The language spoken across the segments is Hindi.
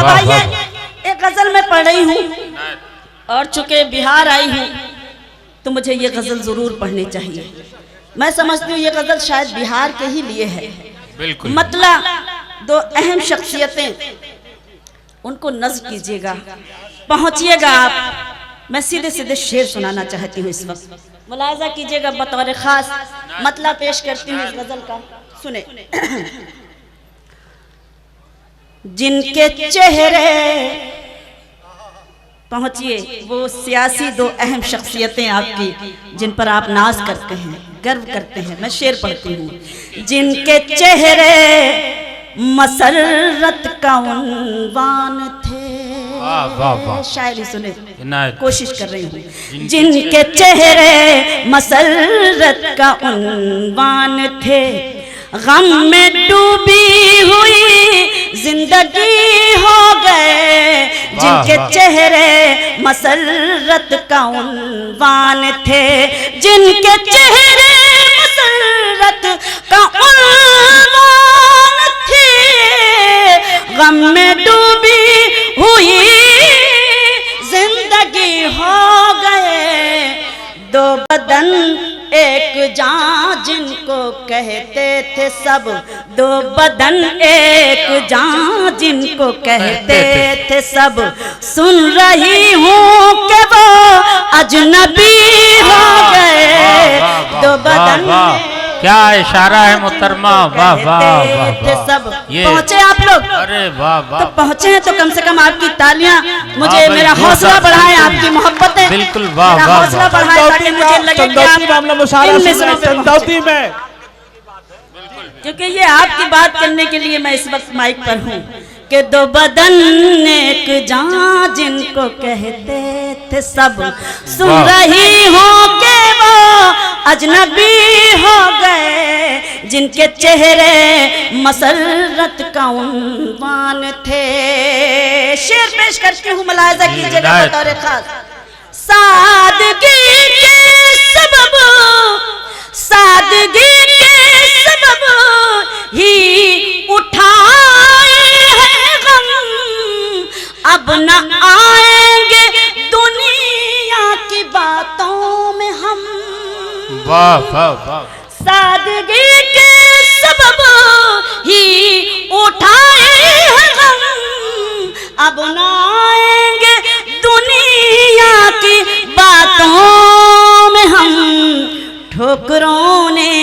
अब आइए एक गजल में पढ़ रही हूँ और चूंकि बिहार आई हूँ तो मुझे ये गजल जरूर पढ़नी चाहिए। मैं समझती हूँ ये गजल शायद बिहार के ही लिए है। बिल्कुल। मतलब दो अहम शख्सियतें, उनको नज़्म कीजिएगा, पहुंचिएगा आप। मैं सीधे सीधे शेर सुनाना चाहती हूँ इस वक्त, मुलाजा कीजिएगा। बतौर खास मतलब पेश करती हूँ इस गजल का, सुने। जिनके चेहरे, पहुंचिए, वो सियासी दो अहम शख्सियतें आपकी जिन पर आप नाज करते हैं, गर्व करते हैं। मैं शेर पढ़ती हूँ। जिनके चेहरे मसरत का उन्वान थे, शायरी सुने, कोशिश कर रही हूँ। जिनके चेहरे मसरत का उन्वान थे, गम में डूबी हुई जिंदगी हो गए। जिनके चेहरे मसरत का उन्वान थे, जिनके चेहरे मसरत का उन्वान थे, गम में डूबी हुई जिंदगी हो गए। दो बदन एक जान जिनको कहते थे सब, दो बदन एक जान जिनको कहते थे सब, सुन रही हूँ कि वो अजनबी हो गए। दो बदन क्या इशारा है मोहतरमा, वाह वाह वाह। सब पहुँचे आप लोग? अरे वाह वाह। तो पहुँचे हैं तो कम से कम आपकी तालियां मुझे मेरा हौसला बढ़ाएं, आपकी मोहब्बतें बिल्कुल वाह वाह हौसला बढ़ाएं ताकि मुझे लगे कि आप, क्योंकि ये आपकी बात करने के लिए मैं इस वक्त माइक पर हूँ कि दो बदन एक जान जिनको कहते थे सब, सुन रही हूँ कि वो अजनबी हो गए। जिनके चेहरे मसरत का उन्वान थे। शेर पेश करती हूँ, मुलाहिजा कीजिएगा बतौर खास। सादगी के सबब, सादगी के सबब ही उठाए हैं गम, अब न आएंगे दुनिया की बातों में हम। वाह वाह वाह। सादगी के सबब ही उठाए हैं गम, अब न आएंगे दुनिया की बातों में हम। ठोकरों ने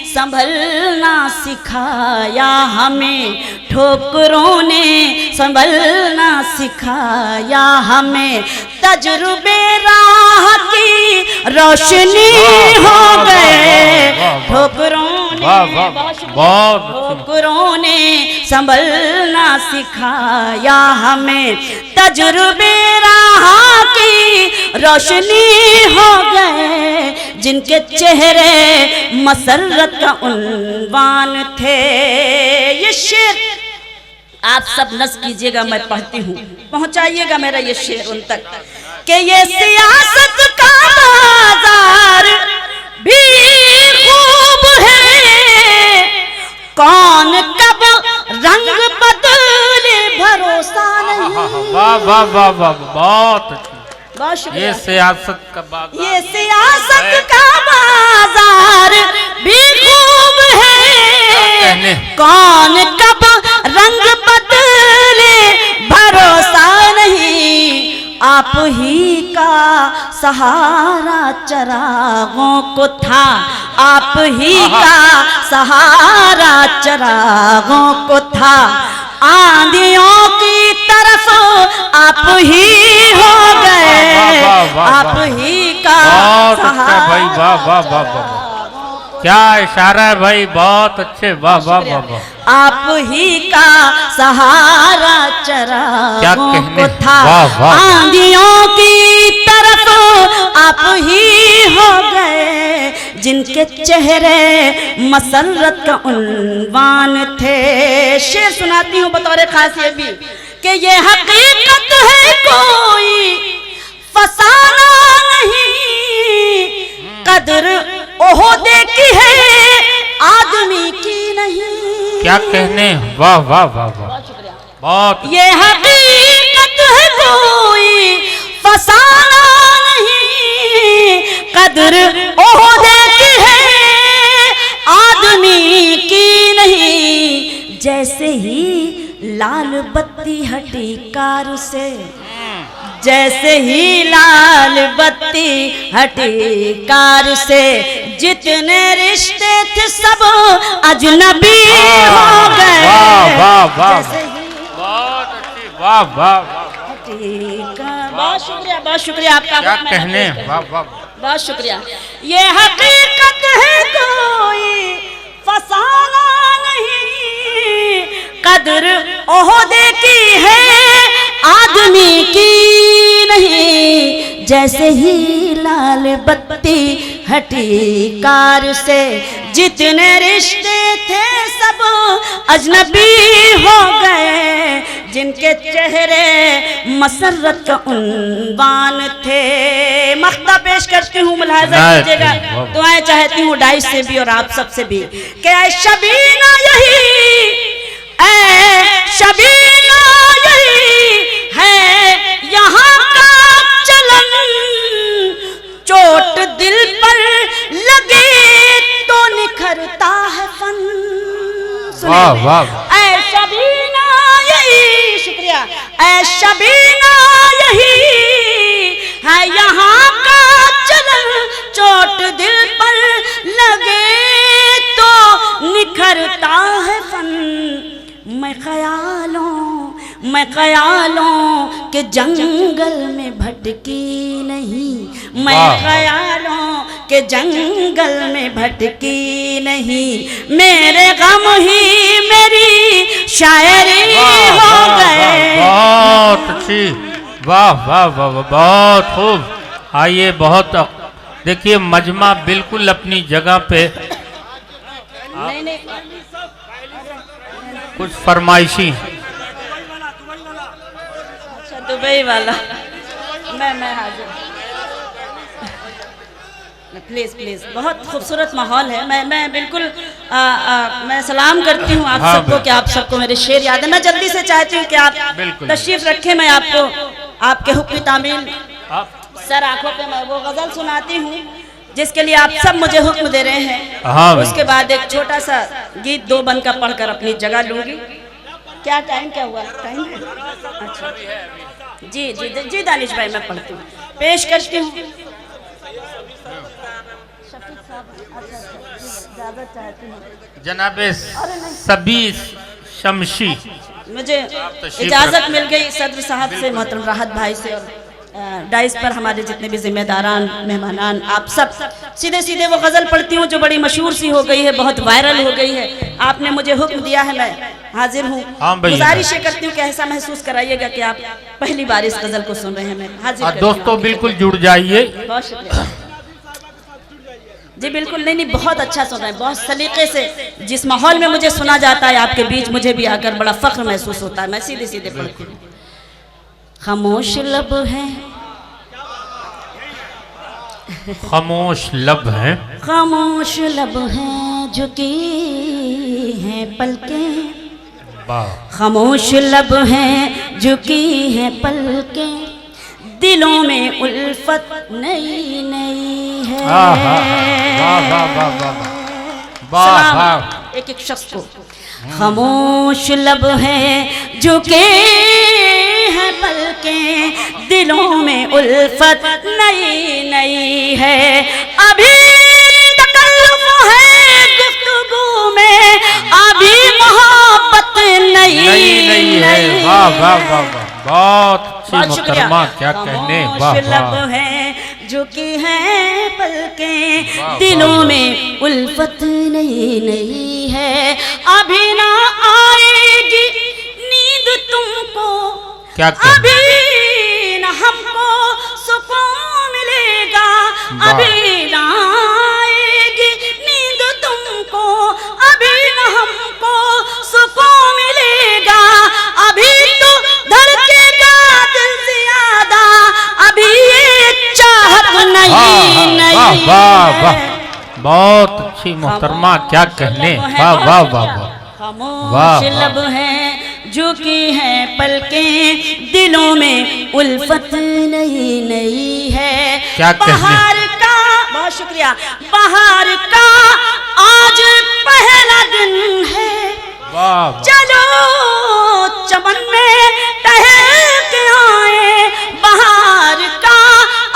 संभलना सिखाया हमें, ठोकरों ने संभलना सिखाया हमें। तजुर्बे राह की रोशनी हो गए। ठोकरों ठोकरों ने संभलना सिखाया हमें। तजुर्बे राह की रोशनी हो गए। जिनके चेहरे मसरत का उन्वान थे। ये शेर आप सब नज़्म कीजिएगा, मैं पढ़ती हूँ, पहुँचाइएगा मेरा ये शेर उन तक कि ये सियासत का बाजार भी खूब है, कौन कब रंग बदले भरोसा नहीं। वाह वाह वाह वाह, बहुत अच्छी। ये सियासत का बाजार, ये सियासत का बाजार भी खूब है, कौन कब रंग बदले भरोसा नहीं। आप ही का सहारा चरागों को था, आप ही का सहारा चरागों को था। आंधियों की तरफ आप ही हो गए, आप ही का सहारा। भाई वाह वाह वाह वाह, क्या इशारा है भाई, बहुत अच्छे, वाह वाह वाह वाह। आप ही का सहारा चरागों को था, आंधियों की तरफ आप ही हो गए। जिनके चेहरे मसरत का उन्वान थे। शेर सुनाती हूँ बतौर खास ये भी कि ये हकीकत है कोई फसाना नहीं, कदर ओहदे की है आदमी की नहीं। क्या कहने, वाह वाह वाह वाह, बहुत। ये हकीकत बत्ती हटी कार से, जैसे ही लाल बत्ती हटी कार से, जितने रिश्ते थे सब अजनबी हो गए। वाह वाह वाह, जैसे ही बहुत अच्छी, वाह वाह वाह, हटी कार। बहुत शुक्रिया आपका। क्या कहने, वाह वाह, बहुत शुक्रिया। ये हकीकत है कोई फसाना नहीं, कदर ओहदे की है आदमी की नहीं। जैसे ही लाल बत्ती हटी कार से, जितने रिश्ते थे सब अजनबी हो गए। जिनके चेहरे मसरत का उन्वान थे। मख्ता पेश करती हूँ, मुलाहिजा कीजिएगा। दुआएं चाहती हूँ डाइस से भी और आप सबसे भी कि ऐ शबीना यही, ऐ शबीना यही है यहाँ का चलन। चोट दिल पर लगे तो निखरता है फन। वाह वाह, ऐ शबीना यही, शुक्रिया। ऐ शबीना यही है यहाँ का चलन। चोट दिल पर लगे तो निखरता है फन। मैं ख्यालों के जंगल में भटकी नहीं। मैं ख्यालों के जंगल में भटकी नहीं। मेरे गम ही मेरी शायरी हो गए। बहुत अच्छी, वाह वाह वाह वाह, बहुत खूब। आइए, बहुत देखिए, मजमा बिल्कुल अपनी जगह पे। नहीं कुछ फरमाइशी, अच्छा दुबई वाला। मैं हाजिर। प्लीज प्लीज, बहुत खूबसूरत माहौल है। मैं बिल्कुल मैं सलाम करती हूँ आप सबको कि आप सबको मेरे शेर याद है। मैं जल्दी से चाहती हूँ कि आप तशरीफ रखें। मैं आपको आपके हुक्म तामील सर आंखों पे मैं वो गजल सुनाती हूँ जिसके लिए आप सब मुझे हुक्म दे रहे हैं। हाँ, उसके बाद एक छोटा सा गीत दो बन का पढ़कर अपनी जगह लूंगी। क्या टाइम क्या हुआ? टाइम है? अच्छा जी जी जी दानिश भाई, मैं पढ़ती हूँ, पेश करती हूँ। जनाबे सभी शमशी, मुझे इजाजत मिल गई सदर साहब से, मोहतरम राहत भाई से, और डाइस पर हमारे जितने भी जिम्मेदारान मेहमानान, आप सब सीधे सीधे वो गज़ल पढ़ती हूँ जो बड़ी मशहूर सी हो गई है, बहुत वायरल हो गई है। आपने मुझे हुक्म दिया है, मैं हाजिर हूँ। गुजारिश करती हूँ कि ऐसा महसूस कराइएगा कि आप पहली बार इस गज़ल को सुन रहे हैं। मैं हाजिर दोस्तों बिल्कुल जुड़ जाइए। बहुत शुक्रिया जी। बिल्कुल नहीं, बहुत अच्छा सुन रहे हैं, बहुत सलीके से। जिस माहौल में मुझे सुना जाता है आपके बीच, मुझे भी आकर बड़ा फख्र महसूस होता है। मैं सीधे सीधे पढ़ती हूँ। खामोश लब है, खामोश लब है, खामोश लब है झुकी हैं पलकें। खामोश लब है झुकी हैं पलकें, दिलों में उल्फत नई नई है। सलाम एक एक शख्स को। खामोश लब है झुके हैं पलकें, दिलों में उल्फत नई नई है। अभी तकल्लुफ है गुफ्तगू में, अभी मोहब्बत नई नई है। वाह वाह वाह वाह, बहुत अच्छी मुकरमा, क्या कहने। वाह लब है झुकी है पलकें, दिलों में उल्फत नई नई है। अभी ना आएगी नींद तुमको, क्या अभी न हमको सुकून मिलेगा। अभी ना आएगी नींद तुमको, अभी न हमको सुकून मिलेगा। अभी तो धड़केगा दिल ज्यादा, अभी ये चाहत नहीं नहीं। वाह वाह, बहुत अच्छी मोहतरमा, क्या कहने। वाह वाह वाह वाह। खामोश लब है झुकी है पलकें, दिलों में उल्फत नई नई है। क्या बाहर का, बहुत शुक्रिया, बाहर का आज पहला दिन है। वाह, चलो चमन चमन में टहल के आए, बहार का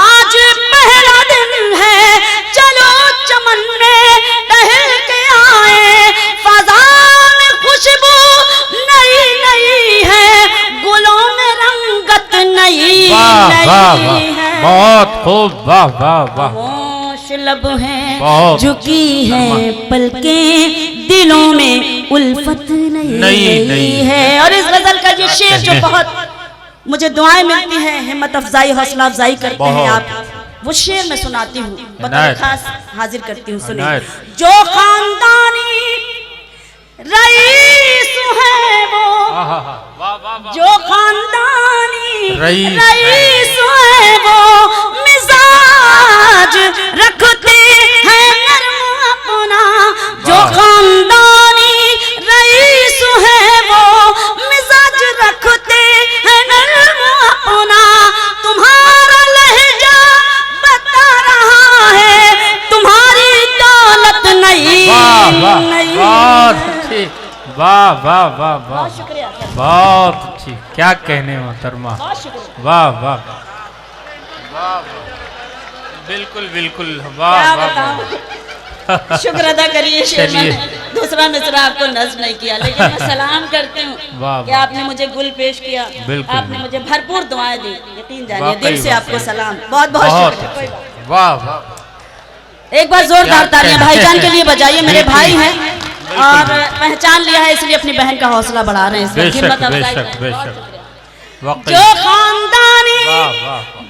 आज पहला दिन है, चलो चमन में टहल के आए, फजा में खुशबू नई नई है, गुलों में रंगत नई नई है। बहुत खूब, वाह वाह वाह। खामोश लब हैं, झुकी है पलकें, दिलों में उल्फत नई है। और इस गजल का ये शेर जो बहुत मुझे दुआएं मिलती हैं, हिम्मत अफजाई हौसला अफजाई करते हैं आप, वो शेर मैं सुनाती हूँ, बतौर खास हाजिर करती हूँ, सुनिए। जो खानदानी रईस है वो, जो खानदानी रईस है वो, मिजाज रखते हैं नरम अपना, जो खानदानी रईस है वो, मिजाज रखते हैं नरम अपना, तुम्हारा लहजा बता रहा है, तुम्हारी दौलत नहीं नहीं। वाह वाह वाह वाह, शुक्रिया, बहुत अच्छी, क्या कहने मोहतरमा, वाह वाह वाह, बिल्कुल बिल्कुल, वाह वाह। शुक्र अदा करिए, दूसरा मिसरा आपको नज़्म नहीं किया, लेकिन मैं सलाम करती हूँ कि आपने मुझे गुल पेश किया, आपने मुझे भरपूर दुआएं दी, यकीन जानिए दिल से आपको सलाम, बहुत बहुत शुक्रिया। वाह वाह, एक बार जोरदार तालियां भाईजान के लिए बजाइए, मेरे भाई हैं और पहचान लिया है इसलिए अपनी बहन का हौसला बढ़ा रहे हैं।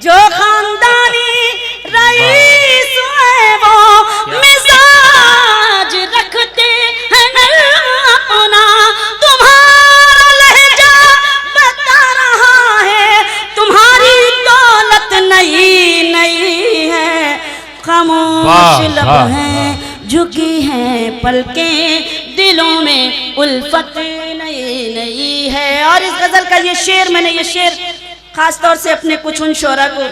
जो खानदानी रईस है वो, मिजाज रखते हैं अपना, तुम्हारा लहजा बता रहा है, तुम्हारी दौलत नई नई है, खामोश लब हैं, झुकी हैं पलकें, दिलों में उल्फत नई नई है। और इस गजल का ये शेर, मैंने ये शेर खास तौर से अपने कुछ उन शोरा को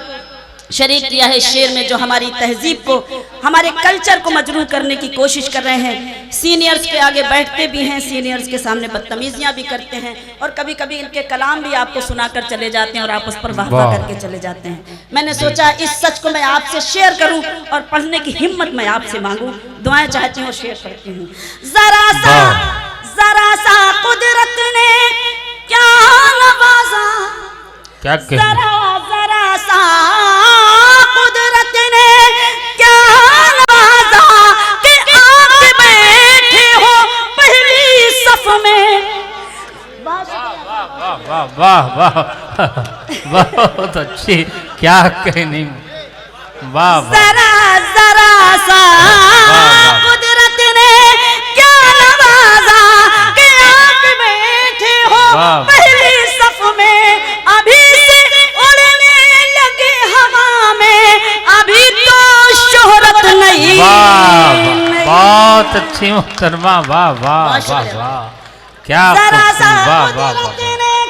शरीक किया है, शेर में जो हमारी तहजीब को, हमारे कल्चर को मजरूह करने की कोशिश कर रहे हैं। सीनियर्स के आगे बैठते भी हैं, सीनियर्स के सामने बदतमीजियां भी करते हैं, और कभी कभी इनके कलाम भी आपको सुनाकर चले जाते हैं और आप उस पर वाह वाह करके चले जाते हैं। मैंने सोचा इस सच को मैं आपसे शेयर करूं और पढ़ने की हिम्मत मैं आपसे मांगूं, दुआएं चाहती हूँ, शेयर करती हूँ। जरा सा कुदरत ने क्या नवाजा, क्या जरा सा कुदरत ने क्या नवाजा, कि आप बैठे हो पहली सफ में। वाह वाह वाह वाह, बहुत अच्छी, क्या कहने, वाह वाह। जरा सा कुदरत ने क्या नवाजा, कि आप बैठे हो पहली सफ में, अभी से उड़ने लगे हवा में, अभी तो शोहरत नहीं। बहुत अच्छी मोहतरमा, वाह वाह वाह वाह, क्या वाह वाह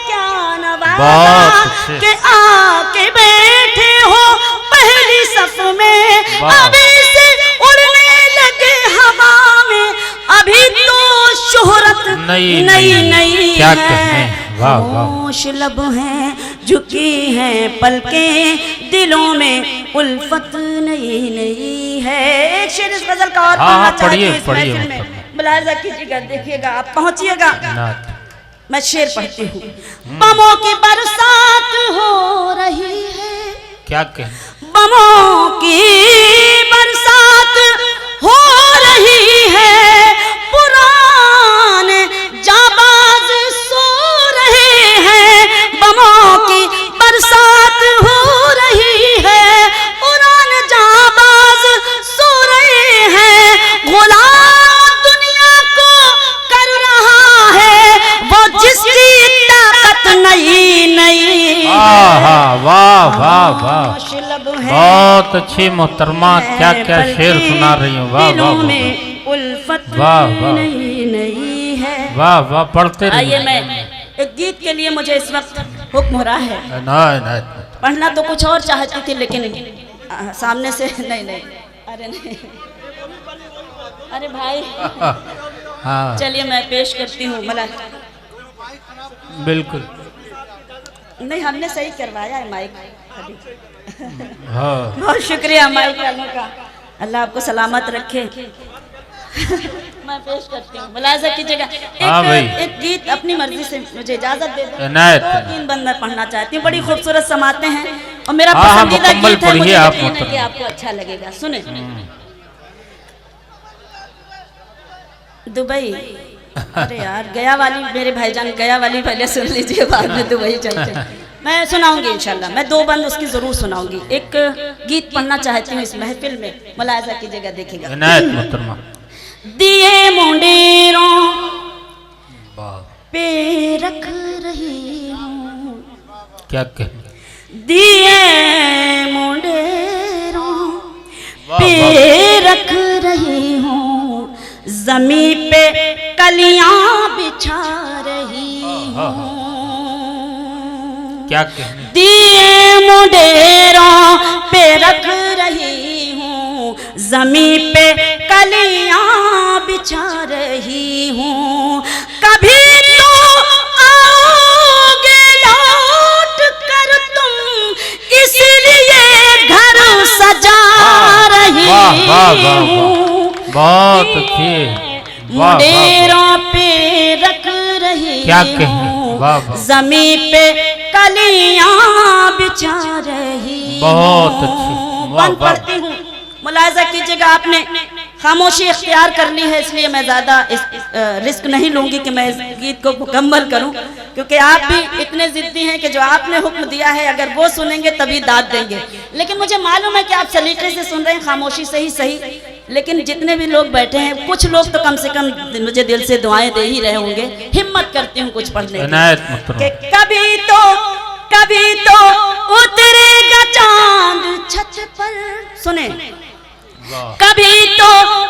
क्या नवाजा, कि आके बैठे हो पहली सफ में, अभी से उड़ने लगे हवा में, अभी तो शोहरत नई नई है, खामोश लब हैं, झुकी हैं पलकें, दिलों में उल्फत नई नई है। एक शेर इस गजल का और पढ़ना चाहती हूं इस महफिल में, मुलाहिजा कीजिएगा, देखिएगा, आप पहुंचिएगा। मैं शेर पढ़ती हूँ। बमों की बरसात हो रही है, क्या कहें, बमों की बरसात हो रही है, पुराने जाबाज सो रहे हैं, बमों की बरसात हो रही है, पुराने जाबाज सो रहे हैं, गुलाम दुनिया को कर रहा है वो जिसकी ताकत नई नई। वाह वाह वाह वाह, बहुत अच्छी मोहतरमा, क्या क्या शेर सुना रही हूँ, वाह वाह वाह वाह वाह वाह, पढ़ते रहिए। आइए, मैं एक गीत के लिए मुझे इस वक्त हुक्म हो रहा है, नहीं पढ़ना तो कुछ और चाहती थी, लेकिन सामने से नहीं, अरे नहीं, अरे भाई, चलिए मैं पेश करती हूँ। मला बिल्कुल। नहीं, हमने सही करवाया है माइक अभी। हाँ बहुत शुक्रिया माइक वालों का, अल्लाह आपको सलामत रखे। मैं पेश करती हूँ, मुलाजा कीजिएगा। एक गीत अपनी मर्जी से मुझे इजाजत दे दो। 2-3 बंद मैं पढ़ना चाहती हूँ, बड़ी खूबसूरत समाते हैं और मेरा पसंदीदा गीत है, मुझे यकीन है कि आपको अच्छा लगेगा। सुने। दुबई, अरे यार गया वाली, मेरे भाईजान गया वाली पहले सुन लीजिए, बाद में दुबई चलते हैं। मैं सुनाऊंगी इंशाल्लाह, मैं 2 बंद उसकी जरूर सुनाऊंगी। एक गीत पढ़ना चाहती हूँ इस महफिल में, मुलाजा कीजिएगा, देखिएगा। दिए मुंडेरों पे रख रही हूँ, क्या कह, दिए मुंडेरों पे रख रही हूँ, जमी पे कलियां बिछा रही हूँ। क्या कहने, दिए मुंडेरों पे रख रही हूँ, जमी पे कलियां बिछा रही हूँ। कभी तो आओगे लौट कर तुम, इसलिए घर सजा रही हूँ। बहुत अच्छी, मुंडेरों पे रख रही हूँ, जमी पे कलियां बिछा रही। बहुत अच्छी, बंद पढ़ती हूँ, मुलाजा कीजिएगा। आपने खामोशी इख्तियार कर ली है, इसलिए मैं ज्यादा रिस्क नहीं लूंगी कि मैं इस गीत को मुकम्मल करूं, क्योंकि आप भी इतने जिद्दी हैं कि जो आपने हुक्म दिया है अगर वो सुनेंगे तभी दाद देंगे। लेकिन मुझे मालूम है कि आप सलीके से सुन रहे हैं, खामोशी से ही सही, लेकिन जितने भी लोग बैठे हैं, कुछ लोग तो कम से कम मुझे दिल से दुआएं दे ही रहे होंगे। हिम्मत करती हूँ कुछ पढ़ने की। कभी तो उतरेगा चांद छत पर, सुने, कभी तो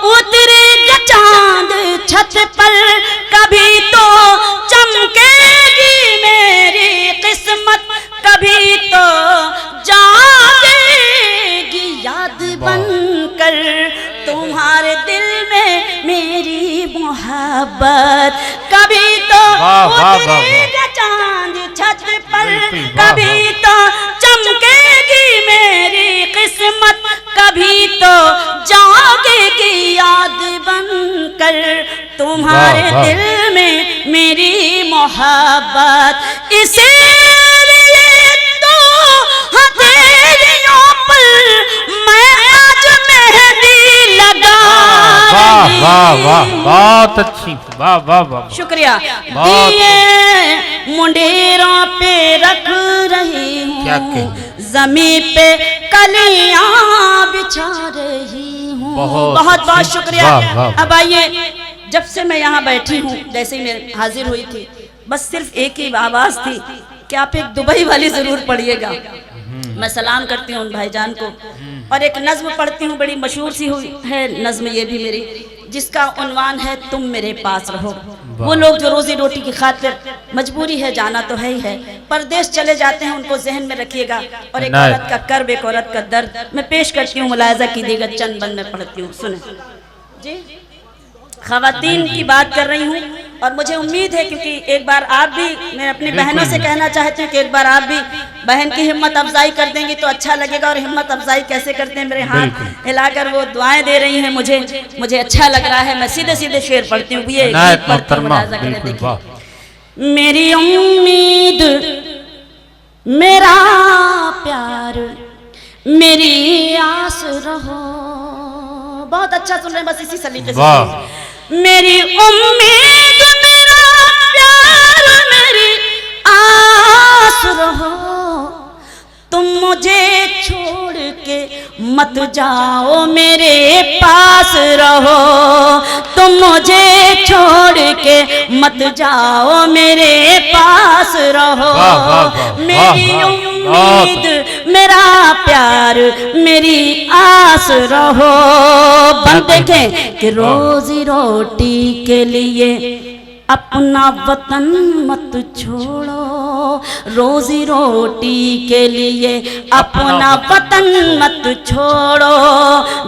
उतरेगा चांद छत पर, कभी तो चमकेगी मेरी किस्मत, कभी तो जागेगी याद बनकर तुम्हारे दिल में मेरी मोहब्बत। कभी तो उतरेगा चांद छत पर, कभी तो चमकेगी मेरी किस्मत, कभी तो जागेगी याद बनकर तुम्हारे दिल में मेरी मोहब्बत। इसीलिए तो हथेलियों पर मैं आज मेहंदी लगा रही। वाह, बहुत अच्छी, वाह वाह वाह, शुक्रिया। दिए मुंडेरों पे रख रही हूँ, जमी पे कलियां बिछा रही हूँ। बहुत बहुत शुक्रिया। अब आइए, जब से मैं यहाँ बैठी हूँ, जैसे ही मैं हाजिर हुई थी, बस सिर्फ एक ही आवाज थी कि आप एक दुबई वाली जरूर पढ़िएगा। मैं सलाम करती हूँ उन भाईजान को, और एक नज्म पढ़ती हूँ, बड़ी मशहूर सी हुई है नज्म ये भी मेरी, जिसका उन्वान है तुम मेरे पास रहो। वो लोग जो रोजी रोटी की खातिर, मजबूरी है जाना तो है ही है, परदेश चले जाते हैं, उनको जहन में रखिएगा। और एक औरत का कर्ब, एक औरत का दर्द मैं पेश करती हूँ, मुलायजा कीजिएगा। चंद बंद में पढ़ती हूँ, सुने जी। खवातीन की बात कर रही हूँ, और मुझे उम्मीद है, क्योंकि एक बार आप भी, मैं अपनी बहनों से कहना चाहती हूँ कि एक बार आप भी बहन की हिम्मत अफजाई कर देंगी तो अच्छा लगेगा। और हिम्मत अफजाई कैसे करते हैं, मेरे हाथ हिलाकर वो दुआएं दे रही हैं, मुझे अच्छा लग रहा है। मैं सीधे सीधे शेर पढ़ती हूँ, ये मेरी उम्मीद मेरा प्यार मेरी आस रहो। बहुत अच्छा सुन रहे हैं, बस इसी सलीके से। मेरी उम्मीद मेरा प्यार मेरी आस रहो, तुम मुझे छोड़ के मत जाओ, मेरे पास रहो। तुम मुझे छोड़ के मत जाओ, मेरे पास रहो। मेरी उम्मीद मेरा प्यार मेरी आस रहो। बंद देखें कि रोजी रोटी के लिए अपना वतन मत छोड़ो, रोजी रोटी के लिए अपना वतन मत छोड़ो।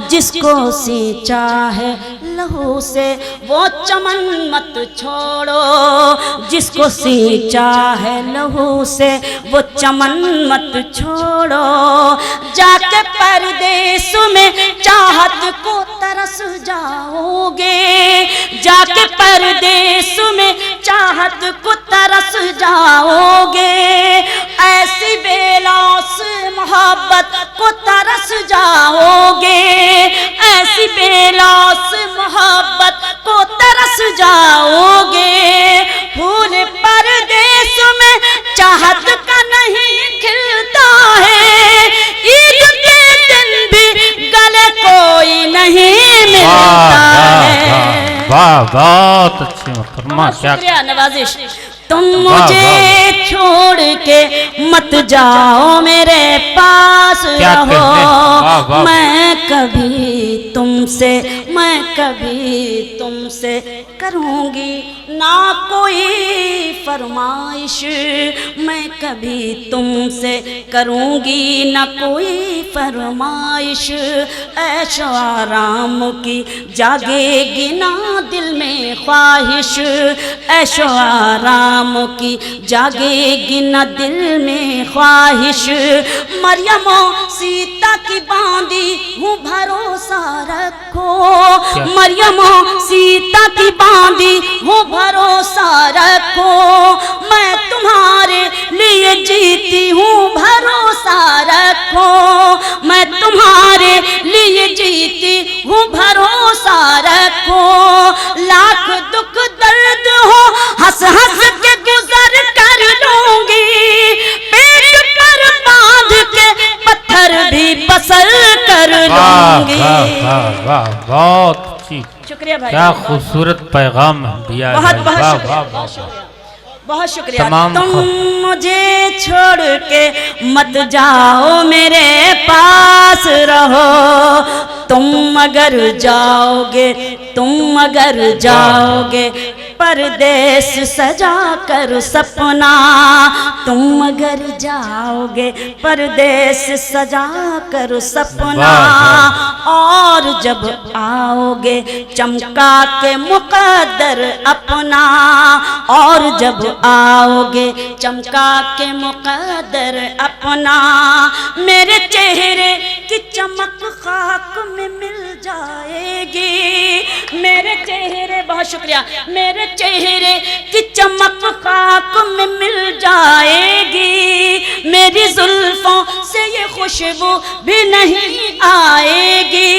जिसको सींचा है लहू से वो चमन मत छोड़ो, जिसको सींचा है लहू से वो चमन मत छोड़ो। जाके परदेस में चाहत को तरस जाओगे, जाके परदेस में चाहत को तरस जाओगे। ऐसी बेलौस मोहब्बत को तरस जाओगे, ऐसी बेलौस मोहब्बत को तरस जाओगे। फूल परदेस में चाहत का नहीं खिलता है, ईद के दिन भी गले कोई नहीं मिलता है। वाह, बहुत अच्छी मोहतरमा, क्या शुक्रिया नवाजिश। तुम मुझे छोड़ के मत जाओ, मेरे पास रहो। मैं कभी तुमसे करूँगी ना कोई फरमाइश, मैं कभी तुमसे करूँगी ना कोई फरमाइश। ऐशो आराम की जागेगी ना दिल में ख्वाहिश, ऐशो आराम की जागेगी न दिल में ख्वाहिश। मरियमो सीता की बांधी हूँ भरोसा रखो, मरियमो सीता की बांधी हूँ भरोसा रखो। मैं तुम्हारे लिए जीती हूँ भरोसा रखो, मैं तुम्हारे लिए जीती हूँ भरोसा रखो। लाख दुख दर्द हो हंस हंस के गुजर कर लूंगी, पेट पर बांध के पत्थर भी पसल कर लूंगी। बहुत अच्छी, शुक्रिया भाई, क्या खूबसूरत पैगाम दिया। बहुत शुक्रिया। तुम मुझे छोड़ के मत जाओ, मेरे पास रहो। तुम अगर जाओगे परदेस सजा कर सपना, तुम अगर जाओगे परदेस सजा कर सपना। और जब आओगे चमका के मुकद्दर अपना, और जब आओगे चमका के मुकद्दर अपना। मेरे चेहरे की चमक खाक में मिल जाएगी, मेरे चेहरे, बहुत शुक्रिया, मेरे चेहरे की चमक खाक में मिल जाएगी। मेरी जुल्फों से ये खुशबू भी नहीं आएगी,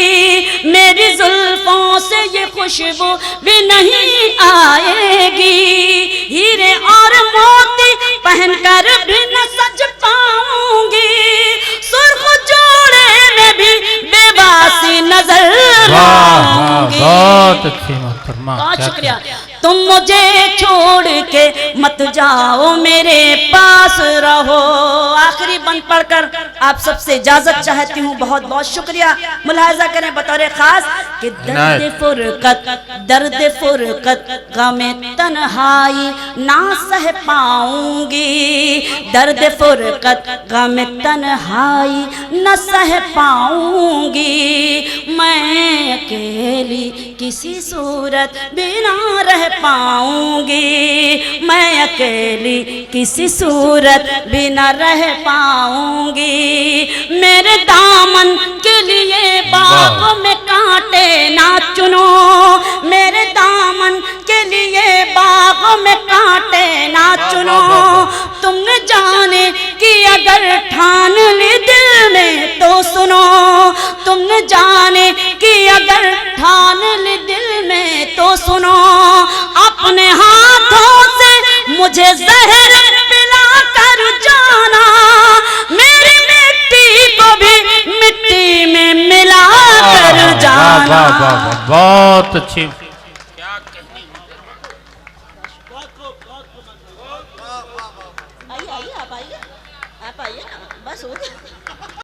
मेरी जुल्फों से ये खुशबू भी नहीं आएगी। हीरे और मोती पहनकर भी न सज पाऊंगी, सुर्ख जोड़े में भी बेवासी नजर आऊंगी। बहुत अच्छी मोहतरमा, बहुत शुक्रिया। तुम मुझे छोड़ के मत जाओ, मेरे पास रहो। आखिरी बंद पढ़कर आप सबसे इजाजत चाहती हूँ। बहुत बहुत शुक्रिया। मुलाहजा करें बतौर खास कि दर्द फुरकत गमे तन्हाई ना सह पाऊंगी, दर्द फुरकत गमे तन्हाई न सह पाऊंगी। मैं अकेली किसी सूरत बिना रह पाऊंगी, मैं अकेली किसी सूरत बिना रह पाऊंगी। मेरे दामन के लिए बाग में कांटे ना चुनो, मेरे दामन के लिए बाग में कांटे ना चुनो। तुमने जाने कि अगर ठान ली दिल में तो सुनो, तुमने जाने कि अगर ठान ली दिल में तो सुनो। अपने हाथों से मुझे जहर पिला कर जाना, मेरी मिट्टी को भी मिट्टी में मिला कर जाना। बहुत अच्छी